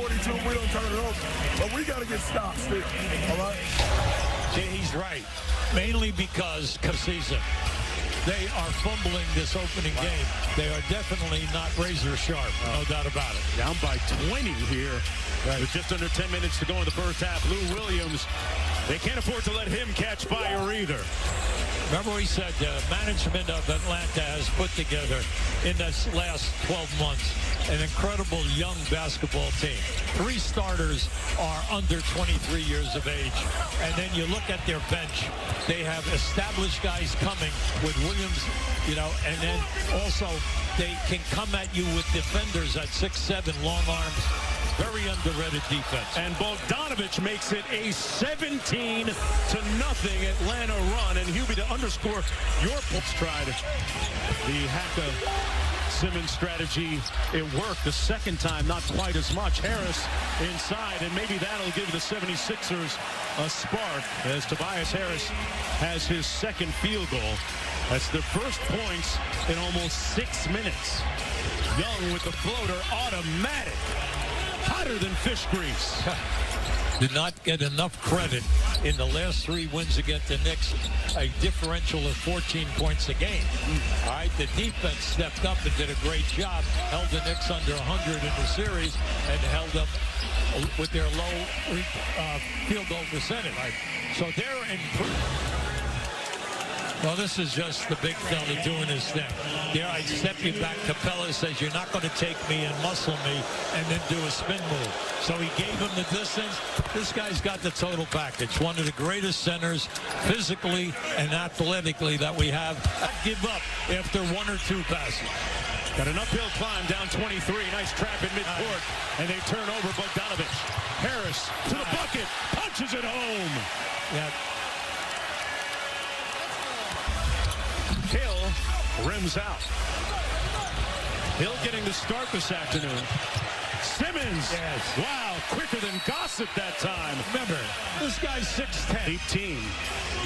42, we don't turn it over. But we got to get stops still, all right? Yeah, he's right. Mainly because Casisa. They are fumbling this opening game. They are definitely not razor sharp, no doubt about it. Down by 20 here. With just under 10 minutes to go in the first half. Lou Williams, they can't afford to let him catch fire either. Remember we said management of Atlanta has put together in this last 12 months an incredible young basketball team. 3 starters are under 23 years of age. And then you look at their bench. They have established guys coming with Williams, you know, and then also they can come at you with defenders at 6'7", long arms. Very underrated defense. And Bogdanovich makes it a 17-0 Atlanta run. And Hubie, to underscore your pulse, tried the Haka-Simmons strategy. It worked the second time, not quite as much. Harris inside, and maybe that'll give the 76ers a spark as Tobias Harris has his second field goal. That's their first points in almost 6 minutes. Young with the floater, automatic. Hotter than fish grease. Did not get enough credit in the last 3 wins against the Knicks, a differential of 14 points a game. All right, the defense stepped up and did a great job, held the Knicks under 100 in the series, and held up with their low field goal percentage. Right. So they're in. Well, this is just the big fella doing his thing. There, I step you back. Capella says, you're not going to take me and muscle me and then do a spin move. So he gave him the distance. This guy's got the total package. One of the greatest centers physically and athletically that we have. I'd give up after 1 or 2 passes. Got an uphill climb down 23. Nice trap in midcourt. And they turn over Bogdanovich. Harris to the bucket. Punches it home. Yeah. Hill rims out. Hill getting the start this afternoon. Simmons. Yes. Wow, quicker than Gossip that time. Remember, this guy's 6'10". 18.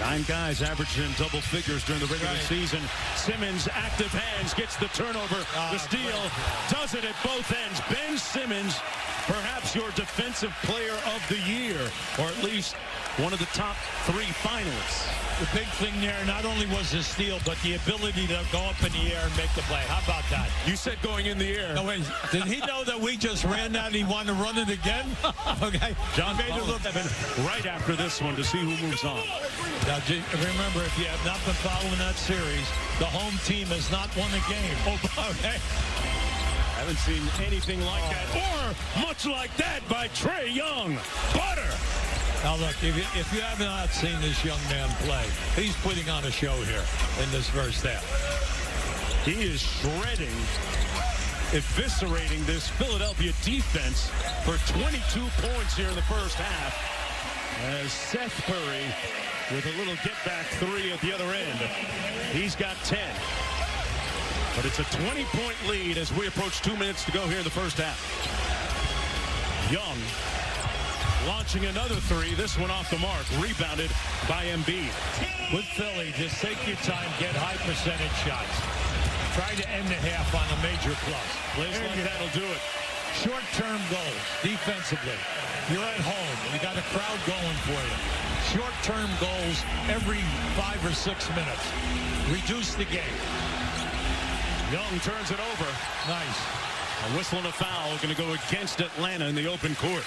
9 guys averaging in double figures during the regular season. Simmons, active hands, gets the turnover. The steal, does it at both ends. Ben Simmons, perhaps your defensive player of the year, or at least one of the top 3 finalists. The big thing there, not only was the steal, but the ability to go up in the air and make the play. How about that? You said going in the air. No, wait, did he know that we just ran that and he wanted to run it again? Okay. John made it look right after this one to see who moves on. Now, remember, if you have not been following that series, the home team has not won a game. Okay. Haven't seen anything like that, or much like that by Trae Young. Butter. Now, look, if you have not seen this young man play, he's putting on a show here in this first half. He is shredding, eviscerating this Philadelphia defense for 22 points here in the first half. As Seth Curry with a little get-back 3 at the other end. He's got 10. But it's a 20-point lead as we approach 2 minutes to go here in the first half. Young launching another 3. This one off the mark. Rebounded by Embiid. With Philly, just take your time, get high percentage shots. Try to end the half on a major plus. Plays like that'll do it. Short-term goals, defensively. You're at home. You got a crowd going for you. Short-term goals every 5 or 6 minutes. Reduce the game. Young turns it over. Nice. A whistle and a foul going to go against Atlanta in the open court.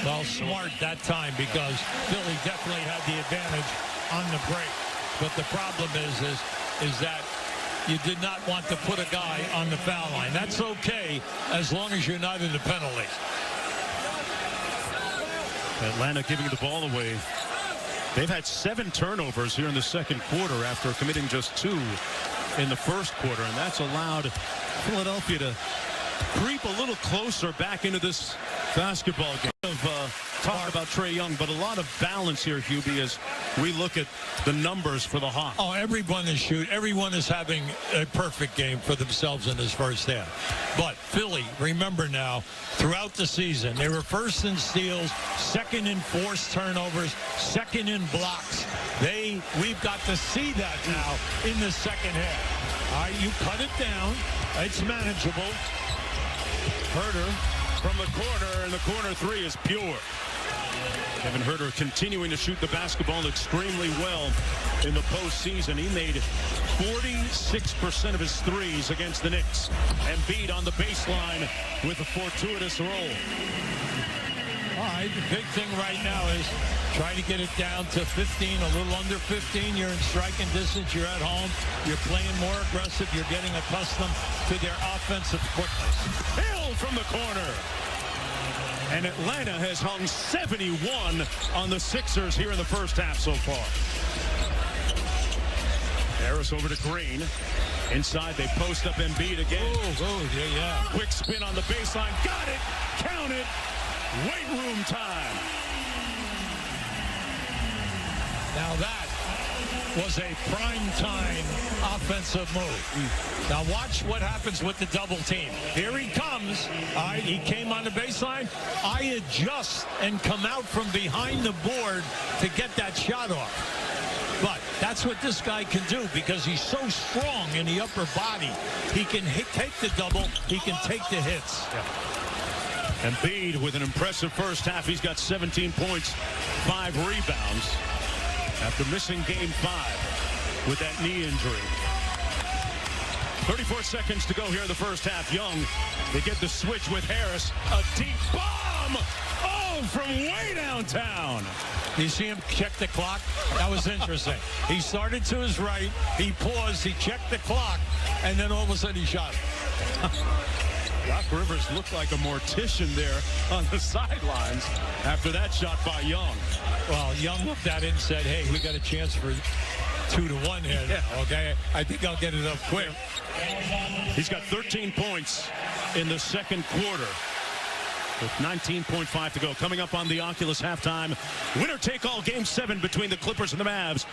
Well, smart that time because Philly definitely had the advantage on the break. But the problem is that you did not want to put a guy on the foul line. That's okay as long as you're not in the penalties. Atlanta giving the ball away. They've had 7 turnovers here in the second quarter after committing just 2 in the first quarter, and that's allowed Philadelphia to creep a little closer back into this basketball game. Talk about Trae Young, but a lot of balance here, Hubie, as we look at the numbers for the Hawks. Oh, everyone is Everyone is having a perfect game for themselves in this first half. But Philly, remember now, throughout the season, they were first in steals, second in forced turnovers, second in blocks. We've got to see that now in the second half. All right, you cut it down. It's manageable. Herter from the corner, and the corner three is pure. Kevin Huerter continuing to shoot the basketball extremely well in the postseason. He made 46% of his threes against the Knicks. Embiid on the baseline with a fortuitous roll. All right, the big thing right now is try to get it down to 15, a little under 15. You're in striking distance. You're at home. You're playing more aggressive. You're getting accustomed to their offensive quickness. Hill from the corner. And Atlanta has hung 71 on the Sixers here in the first half so far. Harris over to Green. Inside, they post up Embiid again. Yeah. Quick spin on the baseline. Got it. Count it. Weight room time. Now that was a prime-time offensive move. Now watch what happens with the double team. Here he comes. All right, he came on the baseline. I adjust and come out from behind the board to get that shot off. But that's what this guy can do because he's so strong in the upper body. He can take the double. He can take the hits. Yeah. Embiid with an impressive first half. He's got 17 points, 5 rebounds after missing game 5 with that knee injury. 34 seconds to go here in the first half. Young, they get the switch with Harris. A deep bomb! Oh, from way downtown. You see him check the clock? That was interesting. He started to his right. He paused. He checked the clock. And then all of a sudden he shot it. Doc Rivers looked like a mortician there on the sidelines after that shot by Young. Well, Young looked at it and said, hey, we got a chance for 2-1 here. Yeah. Okay, I think I'll get it up quick. He's got 13 points in the second quarter with 19.5 to go. Coming up on the Oculus halftime, winner-take-all Game 7 between the Clippers and the Mavs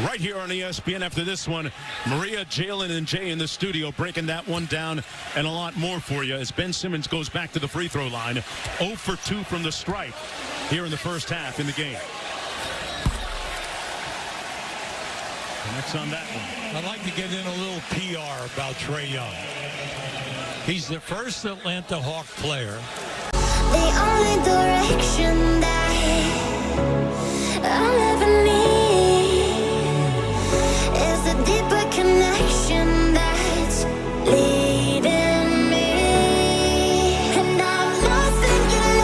right here on ESPN. After this one, Maria, Jalen, and Jay in the studio breaking that one down and a lot more for you as Ben Simmons goes back to the free throw line. 0 for 2 from the stripe here in the first half in the game. And that's on that one. I'd like to get in a little PR about Trae Young. He's the first Atlanta Hawk player. The only direction that